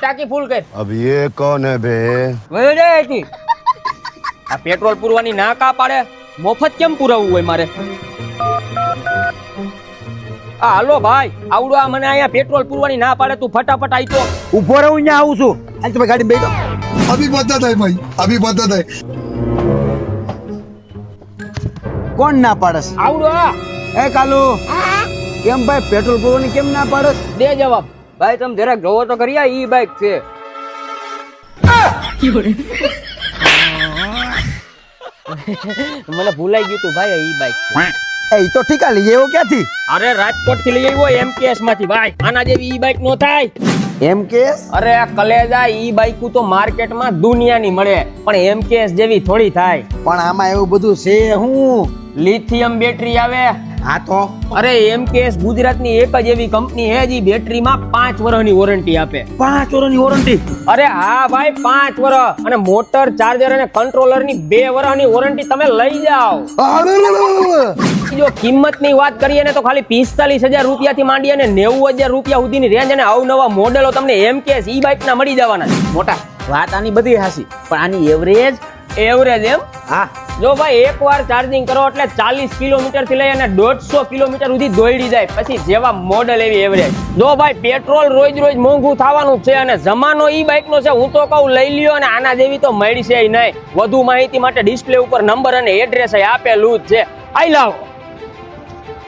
ટાંકી ફૂલ કર. अब ये कौन है बे? વયો જાય અહીંથી. આ પેટ્રોલ પૂરવાની ના કા પાડે? મફત કેમ પુરાવવું હોય મારે? હાલો ભાઈ, આવડો આ મને અહીંયા પેટ્રોલ પૂરવાની ના પાડે, તું ફટાફટ આવી તો. ઉભો રહું, અહીંયા આવું છું. હાલ તમે ગાડી બેઠો. अभी बता है भाई, अभी बता है. કોણ ના પાડસ? આવડો આ. એ કાલુ, કેમ ભાઈ પેટ્રોલ પૂરવાની કેમ ના પાડસ? દે જવાબ. ભાઈ તમે જરાક જોવો તો ખરી, આ ઈ બાઈક છે. મને ભૂલાઈ ગયું તું ભાઈ, ઈ બાઈક છે. એ ઈ તો ઠીક આ લઈ આવ્યો ક્યાંથી? અરે રાજકોટ થી લઈ આવ્યો એમકેએસ માંથી ભાઈ. આના જેવી ઈ બાઈક નો થાય. એમ કેસ? અરે આ કલેજા, ઈ બાઈક તો માર્કેટમાં દુનિયાની મળે, પણ એમકેએસ જેવી થોડી થાય. પણ આમાં એવું બધું છે હું? લિથિયમ બેટરી આવે. હા તો અરે એમકેએસ ગુજરાતની એક જ એવી કંપની છે જે બેટરીમાં 5 વર્ષની વોરંટી આપે. 5 વર્ષની વોરંટી? અરે હા ભાઈ, 5 વર્ષ. અને મોટર, ચાર્જર અને કંટ્રોલરની 2 વર્ષની વોરંટી તમે લઈ જાઓ. જો કિંમતની વાત કરીએ ને તો ખાલી 45,000 રૂપિયાથી માંડી અને 90,000 રૂપિયા સુધીની રેન્જ અને અવનવા મોડેલો તમને એમકેએસ ઈ બાઈક ના મળી જવાના છે. મોટા વાત આની બધી હાસી, પણ આની એવરેજ? એવરેજ એમ? હા. જો ભાઈ એકવાર ચાર્જિંગ કરો એટલે 40 કિલોમીટર થી લઈ અને 150 કિલોમીટર સુધી દોડી જાય. પછી જેવા મોડેલ એવી એવરેજ. જો ભાઈ પેટ્રોલ રોજ રોજ મોંઘું થવાનું છે અને જમાનો ઈ બાઈક નો છે. હું તો કહું લઈ લ્યો, અને આના જેવી તો મળી છે નહીં. વધુ માહિતી માટે ડિસ્પ્લે ઉપર નંબર અને એડ્રેસ આપેલું જ છે. આઈ લાવો.